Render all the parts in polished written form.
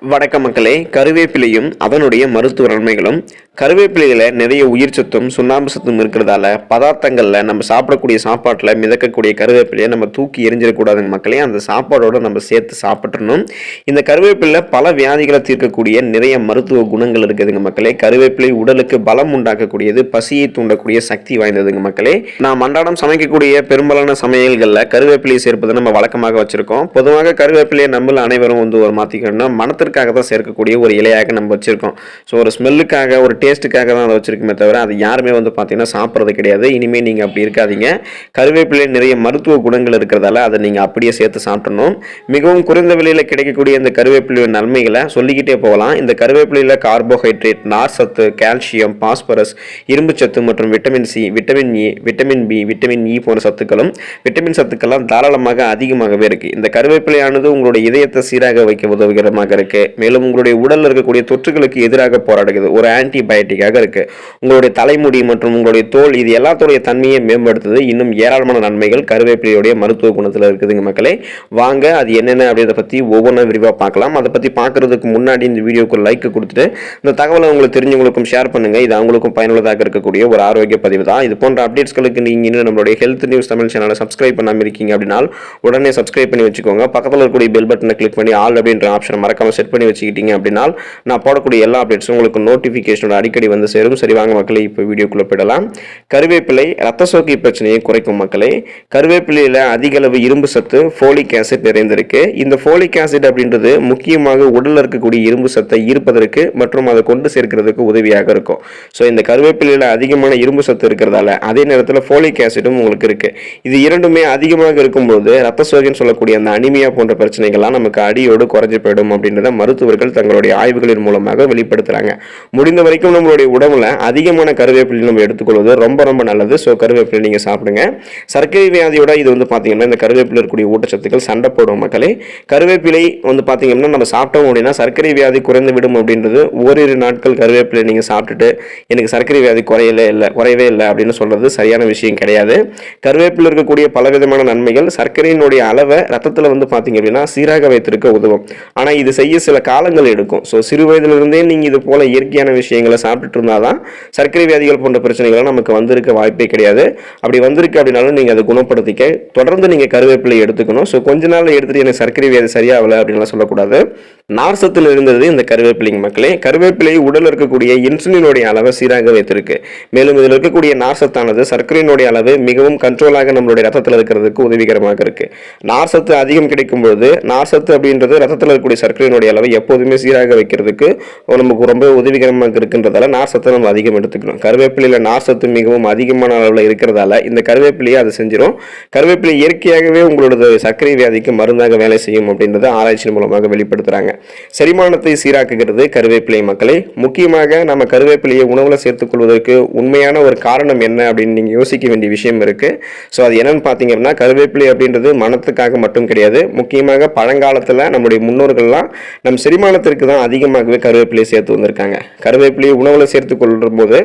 வணக்க மக்களே, கருவேப்பிலையும் அதனுடைய மருத்துவ நன்மைகளும். கருவேப்பிலையில் நிறைய உயிர் சத்தும் சுண்ணாம்பு சத்தும் இருக்கிறதால பதார்த்தங்களில் நம்ம சாப்பிடக்கூடிய சாப்பாட்டில் மிதக்கக்கூடிய கருவேப்பிலையை நம்ம தூக்கி எரிஞ்சிடக்கூடாதுங்க மக்களே. அந்த சாப்பாடோடு நம்ம சேர்த்து சாப்பிட்றணும். இந்த கருவேப்பிலை பல வியாதிகளை தீர்க்கக்கூடிய நிறைய மருத்துவ குணங்கள் இருக்குதுங்க மக்களே. கருவேப்பிலை உடலுக்கு பலம் உண்டாக்கக்கூடியது, பசியை தூண்டக்கூடிய சக்தி வாய்ந்ததுங்க மக்களே. நாம் அன்றாடம் சமைக்கக்கூடிய பெரும்பாலான சமையல்களில் கருவேப்பிலையை சேர்ப்பதை நம்ம வழக்கமாக வச்சிருக்கோம். பொதுவாக கருவேப்பிலையை நம்ம அனைவரும் ஒரு மாற்றிக்கணும்னா மனத்திற்காக தான் சேர்க்கக்கூடிய ஒரு இலையாக நம்ம வச்சிருக்கோம். ஸோ ஒரு ஸ்மெல்லுக்காக, ஒரு டேஸ்ட்டுக்காக தான் அதை வச்சிருக்குமே தவிர அது யாருமே பார்த்தீங்கன்னா சாப்பிட்றது கிடையாது. இனிமேல் நீங்கள் அப்படி இருக்காதீங்க. கருவேப்பிலை நிறைய மருத்துவ குணங்கள் இருக்கிறதால அதை நீங்கள் அப்படியே சேர்த்து சாப்பிடணும். மிகவும் குறைந்த விலையில் கிடைக்கக்கூடிய இந்த கருவேப்பிலையின் நன்மைகளை சொல்லிக்கிட்டே போகலாம். இந்த கருவேப்பிலையில் கார்போஹைட்ரேட், நார் சத்து, கால்சியம், பாஸ்பரஸ், இரும்பு சத்து மற்றும் vitamin C, vitamin A, vitamin B, vitamin E போன்ற சத்துக்களும் விட்டமின் சத்துக்கள்லாம் தாராளமாக அதிகமாகவே இருக்குது. இந்த கருவேப்பிலையானது உங்களுடைய இதயத்தை சீராக வைக்க உதவிகரமாக இருக்குது. மேலும் உங்களுடைய உடலில் இருக்கக்கூடிய தொற்றுகளுக்கு எதிராக போராடுகிறது. ஒரு ஆன்டிபயோட்டிக்காக இருக்கு. உங்களுடைய தலைமுடி மற்றும் உங்களுடைய தோல், இது எல்லாத்தோடைய தன்மையை மேம்படுத்துது. இன்னும் ஏராளமான நன்மைகள் கருவேப்பிலையுடைய மருத்துவ குணத்தில் இருக்குதுங்க மக்களே. வாங்க அது என்னென்ன அப்படின்றத பற்றி ஒவ்வொன்றா விரிவாக பார்க்கலாம். அதை பற்றி பார்க்கறதுக்கு முன்னாடி இந்த வீடியோக்கு லைக் கொடுத்துட்டு இந்த தகவலை உங்களுக்கு தெரிஞ்சவங்களுக்கும் ஷேர் பண்ணுங்க. இது அவங்களுக்கும் பயனுள்ளதாக இருக்கக்கூடிய ஒரு ஆரோக்கிய பதிவு தான். இது போன்ற அப்டேட்ஸ்களுக்கு நீங்கள் இன்னும் நம்மளுடைய ஹெல்த் நியூஸ் தமிழ் சேனலை சப்ஸ்கிரைப் பண்ணாமல் இருக்கீங்க அப்படின்னா உடனே சப்ஸ்கிரைப் பண்ணி வச்சுக்கோங்க. பக்கத்தில் இருக்கக்கூடிய பெல் பட்டனை கிளிக் பண்ணி ஆல் அப்படின்ற ஆப்ஷனை மறக்காம செட் பண்ணி வச்சுக்கிட்டீங்க அப்படின்னா நான் போடக்கூடிய எல்லா அப்டேட்ஸும் உங்களுக்கு நோட்டிஃபிகேஷனோட அடிக்கடி வந்து சேரும். சரி, வாங்க மக்களே, இப்போ வீடியோக்குள்ள போயிடலாம். கருவேப்பிலை ரத்த சோகை பிரச்சனையை குறைக்கும் மக்களே. கருவேப்பிலையில் அதிக அளவு இரும்பு சத்து, ஃபோலிக் ஆசிட் நிறைந்திருக்கு. இந்த ஃபோலிக் ஆசிட் அப்படின்றது முக்கியமாக உடலில் இருக்கக்கூடிய இரும்பு சத்தை ஈர்ப்பதற்கு மற்றும் அதை கொண்டு சேர்க்கிறதுக்கு உதவியாக இருக்கும். ஸோ இந்த கருவேப்பிலையில் அதிகமான இரும்பு சத்து இருக்கிறதால அதே நேரத்தில் ஃபோலிக் ஆசிடும் உங்களுக்கு இருக்கு. இது இரண்டுமே அதிகமாக இருக்கும்போது ரத்த சோகைன்னு சொல்லக்கூடிய அந்த அனிமியா போன்ற பிரச்சனைகள்லாம் நமக்கு அடியோடு குறைஞ்சு போயிடும் அப்படின்றத மருத்துவர்கள் தங்களுடைய ஆய்வுகளின் மூலமாக வெளிப்படுத்துறாங்க. முடிந்த வரைக்கும் நம்மளுடைய உடம்புல அதிகமான கருவேப்பிலை நம்ம எடுத்துக்கொள்வது ரொம்ப ரொம்ப நல்லது. ஸோ கருவேப்பிலை நீங்கள் சாப்பிடுங்க. சர்க்கரை வியாதியோட இது பார்த்தீங்கன்னா இந்த கருவேப்பிலை இருக்கக்கூடிய ஊட்டச்சத்துக்கள் சண்டை போடும் மக்களே. கருவேப்பிலை பார்த்தீங்கன்னா நம்ம சாப்பிட்டோம் அப்படின்னா சர்க்கரை வியாதி குறைந்து விடும் அப்படின்றது ஓரிரு நாட்கள் கருவேப்பிலை நீங்கள் சாப்பிட்டுட்டு எனக்கு சர்க்கரை வியாதி குறையவே இல்லை அப்படின்னு சொல்றது சரியான விஷயம் கிடையாது. கருவேப்பிலை இருக்கக்கூடிய பலவிதமான நன்மைகள் சர்க்கரையினுடைய அளவை ரத்தத்தில் பார்த்தீங்க அப்படின்னா சீராக வைத்திருக்க உதவும். ஆனால் இது செய்ய சில காலங்கள் எடுக்கும். ஸோ சிறு வயதிலிருந்தே நீங்கள் இது போல இயற்கையான விஷயங்களை சாப்பிட்டுட்டு இருந்தாதான் சர்க்கரை வியாதிகள் போன்ற பிரச்சனைகளை நமக்கு வந்திருக்க வாய்ப்பே கிடையாது. அப்படி வந்திருக்கு அப்படின்னாலும் நீங்கள் அதை குணப்படுத்திக்க தொடர்ந்து நீங்கள் கருவேப்பிலை எடுத்துக்கணும். ஸோ கொஞ்ச நாள் எடுத்துட்டு எனக்கு சர்க்கரை வியாதி சரியாகலை அப்படின்லாம் சொல்லக்கூடாது. நார் சத்தில் இருந்தது இந்த கருவேப்பிலைங்க மக்களே. கருவேப்பிலை உடலில் இருக்கக்கூடிய இன்சுலினுடைய அளவை சீராக வைத்திருக்கு. மேலும் இதில் இருக்கக்கூடிய நார் சத்தானது சர்க்கரையினுடைய அளவு மிகவும் கண்ட்ரோலாக நம்மளுடைய ரத்தத்தில் இருக்கிறதுக்கு உதவிகரமாக இருக்கு. நார் சத்து அதிகம் கிடைக்கும் பொழுது நார் சத்து அப்படின்றது ரத்தத்தில் இருக்கக்கூடிய சர்க்கரையினுடைய அளவை எப்போதுமே சீராக வைக்கிறதுக்கு நமக்கு ரொம்ப உதவிகரமாக இருக்குன்றதால நார் சத்தை நம்ம அதிகம் எடுத்துக்கணும். கருவேப்பிலையில் நார் சத்து மிகவும் அதிகமான அளவில் இருக்கிறதால இந்த கருவேப்பிலையை அது செஞ்சிடும். கருவேப்பிலை இயற்கையாகவே உங்களோட சர்க்கரை வியாதிக்கு மருந்தாக வேலை செய்யும் அப்படின்றத ஆராய்ச்சி மூலமாக வெளிப்படுத்துறாங்க. செரிமானத்தை சீராக்குகிறது கருவேப்பிலை மக்களே. முக்கியமாக நம்ம கருவேப்பிலையை உணவுல சேர்த்துக் கொள்வதற்கு உண்மையான ஒரு காரணம் என்ன அப்படின்னு நீங்க யோசிக்க வேண்டிய விஷயம் இருக்கு. ஸோ அது என்னன்னு பார்த்தீங்க அப்படின்னா கருவேப்பிலை அப்படின்றது மனத்துக்காக மட்டும் கிடையாது. முக்கியமாக பழங்காலத்தில் நம்முடைய முன்னோர்கள்லாம் நம் செரிமானத்திற்கு தான் அதிகமாகவே கருவேப்பிலையை சேர்த்து வந்திருக்காங்க. கருவேப்பிலையை உணவுல சேர்த்துக் கொள்ளும் போது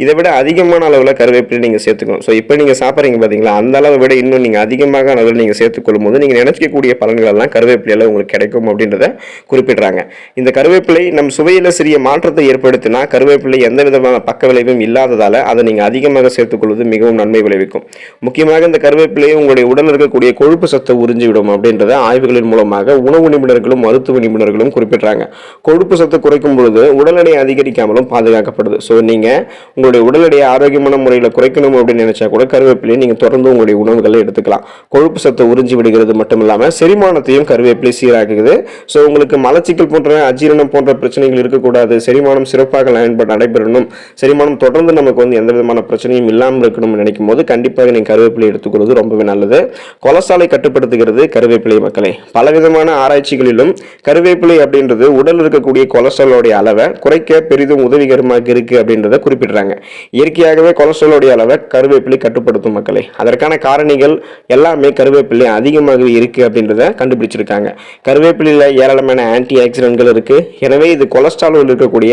இதை விட அதிகமான அளவில் கருவேப்பிலை நீங்கள் சேர்த்துக்கணும். ஸோ இப்போ நீங்கள் சாப்பிட்றீங்க பார்த்தீங்களா, அந்த அளவை விட இன்னும் நீங்கள் அதிகமாக அளவில் நீங்கள் சேர்த்துக்கொள்ளும் போது நீங்கள் நினைக்கக்கூடிய பலன்கள் எல்லாம் கருவேப்பிலையில் உங்களுக்கு கிடைக்கும் அப்படின்றத குறிப்பிடுறாங்க. இந்த கருவேப்பிலை நம் சுவையில் சிறிய மாற்றத்தை ஏற்படுத்தினா கருவேப்பிலை எந்த விதமான பக்க விளைவும் இல்லாததால அதை நீங்கள் அதிகமாக சேர்த்துக்கொள்வது மிகவும் நன்மை விளைவிக்கும். முக்கியமாக இந்த கருவேப்பிலையை உங்களுடைய உடலில் இருக்கக்கூடிய கொழுப்பு சத்தை உறிஞ்சிவிடும் அப்படின்றத ஆய்வுகளின் மூலமாக உணவு நிபுணர்களும் மருத்துவ நிபுணர்களும் குறிப்பிடுறாங்க. கொழுப்பு சத்தை குறைக்கும் பொழுது உடல் எடை அதிகரிக்காமலும் பாதுகாக்கப்படுது. ஸோ நீங்கள் உங்களுடைய உடல் எடையை ஆரோக்கியமான முறையில் குறைக்கணும் அப்படின்னு நினைச்சா கூட கருவேப்பிலையை நீங்கள் தொடர்ந்து உங்களுடைய உணவுகளை எடுத்துக்கலாம். கொழுப்பு சத்தை உறிஞ்சி விடுகிறது மட்டும் இல்லாமல் செரிமானத்தையும் கருவேப்பிலை சீராக்குது. ஸோ உங்களுக்கு மலச்சிக்கல் போன்ற அஜீரணம் போன்ற பிரச்சனைகள் இருக்கக்கூடாது, செரிமானம் சிறப்பாக நடைபெறணும், செரிமானம் தொடர்ந்து நமக்கு எந்த விதமான பிரச்சனையும் இல்லாமல் இருக்கணும்னு நினைக்கும் போது கண்டிப்பாக நீங்கள் கருவேப்பிலை எடுத்துக்கிறது ரொம்பவே நல்லது. கொலஸ்ட்ராலை கட்டுப்படுத்துகிறது கருவேப்பிலை மக்களே. பலவிதமான ஆராய்ச்சிகளிலும் கருவேப்பிலை அப்படின்றது உடல் இருக்கக்கூடிய கொலஸ்ட்ராலோடைய அளவை குறைக்க பெரிதும் உதவிகரமாக இருக்கு அப்படின்றத குறிப்பிடுறாங்க. இயற்கையாகவே கொலஸ்ட்ராலோடைய அளவை கருவேப்பிலை கட்டுப்படுத்தும் மக்களே. அதற்கான காரணிகள் எல்லாமே கருவேப்பிலை அதிகமாகவே இருக்கு அப்படின்றத கண்டுபிடிச்சிருக்காங்க. கருவேப்பிலையில் ஏராளமான ஆன்டி ஆக்சிடென்ட்கள் இருக்கு. எனவே இது கொலஸ்ட்ரால் இருக்கக்கூடிய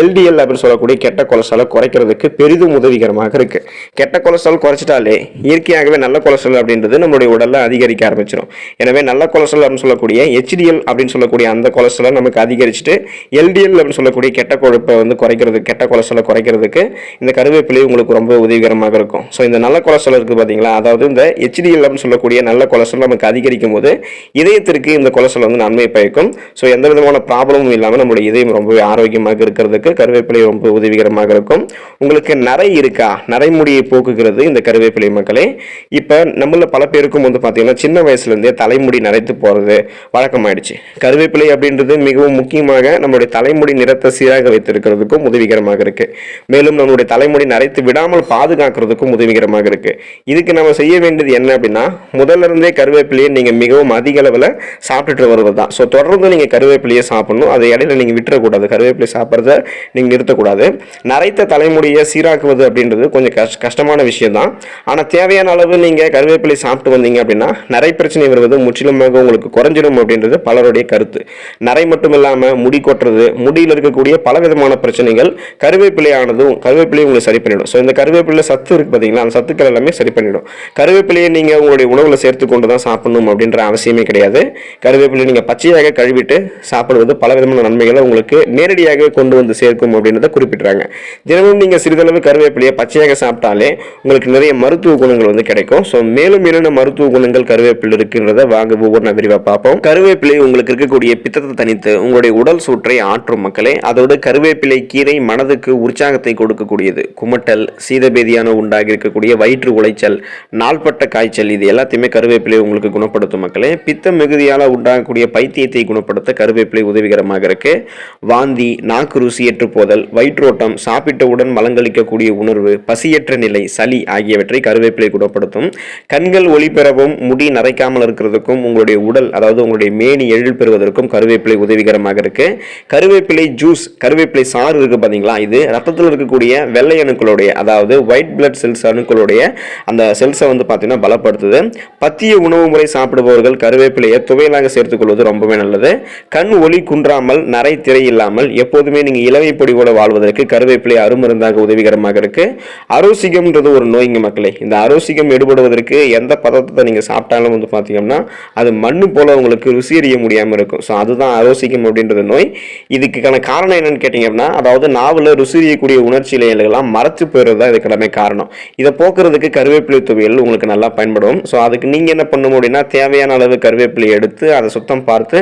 எல்டிஎல் அப்படின்னு சொல்லக்கூடிய கெட்ட கொலஸ்ட்ராலை குறைக்கிறதுக்கு பெரிதும் உதவிகரமாக இருக்கு. கெட்ட கொலஸ்ட்ரால் குறைச்சிட்டாலே இயற்கையாகவே நல்ல கொலஸ்ட்ரால் அப்படின்றது நம்மளுடைய உடல்ல அதிகரிக்க ஆரம்பிச்சிடும். எனவே நல்ல கொலஸ்ட்ரால் அப்படின்னு சொல்லக்கூடிய HDL அப்படின்னு சொல்லக்கூடிய அந்த கொலஸ்ட்ரால் நமக்கு அதிகரிச்சுட்டு எல்டிஎல் அப்படின்னு சொல்லக்கூடிய கெட்ட கொழுப்பை வந்து குறைக்கிறதுக்கு, கெட்ட கொலஸ்ட்ராலை குறைக்கிறதுக்கு இந்த கருவேப்பிலை உங்களுக்கு ரொம்ப உதவிகரமாக இருக்கும். ஸோ இந்த நல்ல கொலஸ்ட்ரால் இருக்குது பார்த்தீங்களா, அதாவது இந்த HDL அப்படின்னு சொல்லக்கூடிய நல்ல கொலஸ்ட்ரால் நமக்கு அதிகரிக்கும் போது இதயத்திற்கு இந்த கொலஸ்ட்ரால் வந்து நன்மை பயக்கும். ஸோ எந்த விதமான ப்ராப்ளமும் இல்லாமல் நம்மளுடைய இதயம் ரொம்பவே ஆரோக்கியமாக இருக்கிறதுக்கு கருவேப்பிலை ரொம்ப உதவிகரமாக இருக்கும். உங்களுக்கு நரை இருக்கா, நரைமுடியை போக்குகிறது இந்த கருவேப்பிலை மக்களே. இப்போ நம்மள பல பேருக்கும் வந்து பார்த்தீங்கன்னா சின்ன வயசுலேருந்தே தலைமுடி நரைத்து போகிறது வழக்கமாயிடுச்சு. கருவேப்பிலை அப்படின்றது மிகவும் முக்கியமாக நம்மளுடைய தலைமுடி நிறத்தை சீராக வைத்திருக்கிறதுக்கும் உதவிகரமாக இருக்கு. மேலும் நம்மளுடைய தலைமுடி நரைத்து விடாமல் பாதுகாக்கிறதுக்கும் உதவிகரமாக இருக்கு. இதுக்கு நம்ம செய்ய வேண்டியது என்ன அப்படின்னா, முதல்ல இருந்தே கருவேப்பிலையை நீங்க மிகவும் அதிக அளவில் சாப்பிட்டுட்டு வருவது தான். ஸோ தொடர்ந்து நீங்க கருவேப்பிலையை சாப்பிடணும். அதை இடையில நீங்க விட்டுறக்கூடாது. கருவேப்பிலை சாப்பிட்றத நீங்க நிறுத்தக்கூடாது. நரைத்த தலைமுடியை சீராக்குவது அப்படின்றது கொஞ்சம் கஷ்டமான விஷயம் தான். ஆனால் தேவையான அளவு நீங்க கருவேப்பிலை சாப்பிட்டு வந்தீங்க அப்படின்னா நரை பிரச்சனை வருவது முற்றிலுமாக உங்களுக்கு குறைஞ்சிடும் அப்படின்றது பலருடைய கருத்து. நரை மட்டும் இல்லாமல் முடி கொட்டுறது, முடியில் இருக்கக்கூடிய பல விதமான பிரச்சனைகள் கருவேப்பிலை உங்களுக்கு சரி பண்ணிடும். ஸோ இந்த கருவேப்பிலை சத்து இருக்கு பார்த்தீங்களா, அந்த சத்துக்கள் எல்லாமே சரி பண்ணிடும். கருவேப்பிலையை நீங்கள் உங்களுடைய உணவில் சேர்த்து கொண்டு தான் சாப்பிடணும் அப்படின்ற அவசியமே கிடையாது. கருவேப்பிலை நீங்கள் பச்சையாக கழுவிட்டு சாப்பிடுவது பல விதமான நன்மைகளை உங்களுக்கு நேரடியாக கொண்டு வந்து சேர்க்கும் அப்படின்றத குறிப்பிட்றாங்க. தினமும் நீங்கள் சிறிதளவு கருவேப்பிலையை பச்சையாக சாப்பிட்டாலே உங்களுக்கு நிறைய மருத்துவ குணங்கள் வந்து கிடைக்கும். ஸோ மேலும் என்னென்ன மருத்துவ குணங்கள் கருவேப்பிலை இருக்குன்றத வாங்க ஒவ்வொரு விரிவாக பார்ப்போம். கருவேப்பிலை உங்களுக்கு இருக்கக்கூடிய பித்தத்தை தனித்து உங்களுடைய உடல் சூற்றை ஆற்றும் மக்களே. அதோடு கருவேப்பிலை கீரை மனதுக்கு உற்சாகத்தை கொடுக்கக்கூடியது. குமட்டல், சீதபேதியான உண்டாகி இருக்கக்கூடிய வயிற்று உளைச்சல், நாள்பட்ட காய்ச்சல், இது எல்லாத்தையுமே கருவேப்பிலை உங்களுக்கு குணப்படுத்தும் மக்களே. பித்த மிகுதியால் உண்டாகக்கூடிய பைத்தியத்தை குணப்படுத்த கருவேப்பிலை உதவிகரமாக இருக்கு. வாந்தி, நாக்கு ருசியற்று போதல், வயிற்றோட்டம், சாப்பிட்டவுடன் மலங்களிக்கக்கூடிய உணர்வு, பசியற்ற நிலை, சளி ஆகியவற்றை கருவேப்பிலை குணப்படுத்தும். கண்கள் ஒளி பெறவும், முடி நரைக்காமல் இருக்கிறதுக்கும், உங்களுடைய உடல் அதாவது உங்களுடைய மேனி எழில் பெறுவதற்கும் கருவேப்பிலை உதவிகரமாக இருக்கு. கருவேப்பிலை ஜூஸ், கருவேப்பிலை சாறு இருக்கு பாத்தீங்களா, இது ரத்தத்தில் இருக்கக்கூடிய வெள்ளை அணுக்களுடைய அதாவது ஒயிட் பிளட் செல்ஸ் அணுக்களுடைய அந்த செல்ஸை வந்து பார்த்தீங்கன்னா பலப்படுத்துது. பத்திய உணவு முறை சாப்பிடுபவர்கள் கருவேப்பிலையை துவையலாக சேர்த்துக் கொள்வது ரொம்பவே நல்லது. கண் ஒளி குன்றாமல், நரை திரை இல்லாமல் எப்போதுமே நீங்கள் இளவை பொடியோட வாழ்வதற்கு கருவேப்பிலை அருமருந்தாக உதவிகரமாக இருக்கு. அரோசிகம்ன்றது ஒரு நோய்ங்க மக்களே. இந்த அரோசிகம் எடுபடுவதற்கு எந்த பதத்தை நீங்கள் சாப்பிட்டாலும் வந்து பார்த்தீங்கன்னா அது மண்ணு போல உங்களுக்கு ருசி அறிய முடியாமல் இருக்கும். ஸோ அதுதான் அரோசிகம் அப்படின்றது நோய். இதுக்கான காரணம் என்னன்னு கேட்டீங்க அப்படின்னா, அதாவது நாவில் ருசி அறியக்கூடிய உணர்ச்சி இலைகளெல்லாம் மறைச்சு போயிடுறது தான் இதுக்கெல்லாமே காரணம். இதை போக்குறதுக்கு கருவேப்பிலை துவையல் உங்களுக்கு நல்லா பயன்படும். ஸோ அதுக்கு நீங்கள் என்ன பண்ணணும் அப்படின்னா, தேவையான அளவு கருவேப்பிலை எடுத்து அதை சுத்தம் பார்த்து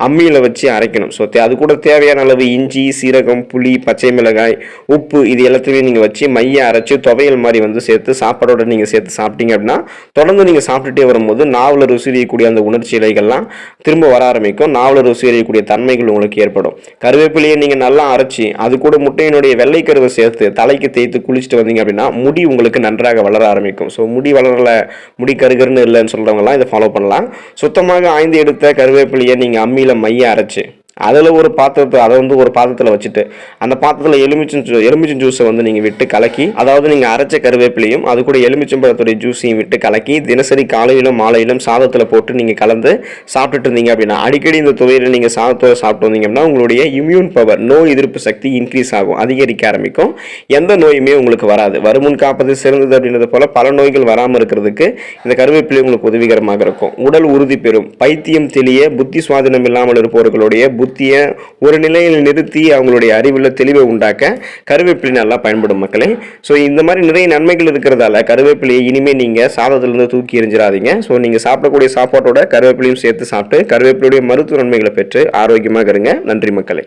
அம்மியில் வச்சு அரைக்கணும். ஸோ அது கூட தேவையான அளவு இஞ்சி, சீரகம், புளி, பச்சை மிளகாய், உப்பு, இது எல்லாத்தையுமே நீங்கள் வச்சு மைய அரைச்சி துவையல் மாதிரி வந்து சேர்த்து சாப்பாடோட நீங்கள் சேர்த்து சாப்பிட்டீங்க அப்படின்னா தொடர்ந்து நீங்கள் சாப்பிட்டுட்டே வரும்போது நாவில் ருசி அறியக்கூடிய அந்த உணர்ச்சி இலைகள்லாம் திரும்ப வர ஆரம்பிக்கும். நாவில் ருசி அறியக்கூடிய தன்மைகள் உங்களுக்கு ஏற்படும். கருவேப்பிலையை நீங்கள் நல்லா அரைச்சி அது கூட முட்டையினுடைய வெள்ளை கருவை சேர்த்து தலைக்கு தேய்த்து குளிச்சுட்டு வந்தீங்க அப்படின்னா முடி உங்களுக்கு நன்றாக வளர ஆரம்பிக்கும். ஸோ முடி வளரல, முடி கருகருன்னு இல்லைன்னு சொல்கிறவங்கலாம் இதை ஃபாலோ பண்ணலாம். சுத்தமாக ஆய்ந்து எடுத்த கருவேப்பிலையை நீங்கள் அம்மியில் மைய அரைச்சி அதில் ஒரு பாத்திரத்தில் வச்சுட்டு அந்த பாத்திரத்தில் எலுமிச்சம் ஜூஸை வந்து நீங்கள் விட்டு கலக்கி, அதாவது நீங்கள் அரைச்ச கருவேப்பிலையும் அது கூட எலுமிச்சம்பழத்துடைய ஜூஸையும் விட்டு கலக்கி தினசரி காலையிலும் மாலையிலும் சாதத்தில் போட்டு நீங்கள் கலந்து சாப்பிட்டுட்டு இருந்தீங்க அப்படின்னா, அடிக்கடி இந்த துவையில் நீங்கள் சாதத்தோடு சாப்பிட்டு வந்தீங்க அப்படின்னா உங்களுடைய இம்யூன் பவர், நோய் எதிர்ப்பு சக்தி இன்க்ரீஸ் ஆகும், அதிகரிக்க ஆரம்பிக்கும். எந்த நோயுமே உங்களுக்கு வராது. வருமுன் காப்பது சிறந்தது அப்படின்றது போல பல நோய்கள் வராமல் இருக்கிறதுக்கு இந்த கருவேப்பிலை உங்களுக்கு உதவிகரமாக இருக்கும். உடல் உறுதி பெறும். பைத்தியம் தெளிய, புத்தி சுவாதீனம் இல்லாமல் இருப்பவர்களுடைய புத்தியை ஒரு நிலையில் நிறுத்தி அவங்களுடைய அறிவில் தெளிவை உண்டாக்க கருவேப்பிலை நல்லா பயன்படும் மக்களே. ஸோ இந்த மாதிரி நிறைய நன்மைகள் இருக்கிறதால கருவேப்பிலையை இனிமேல் நீங்கள் சாதத்திலிருந்து தூக்கி எறிஞ்சிடாதீங்க. ஸோ நீங்கள் சாப்பிடக்கூடிய சாப்பாட்டோட கருவேப்பிலையும் சேர்த்து சாப்பிட்டு கருவேப்பிலையுடைய மருத்துவ நன்மைகளை பெற்று ஆரோக்கியமாக இருங்க. நன்றி மக்களே.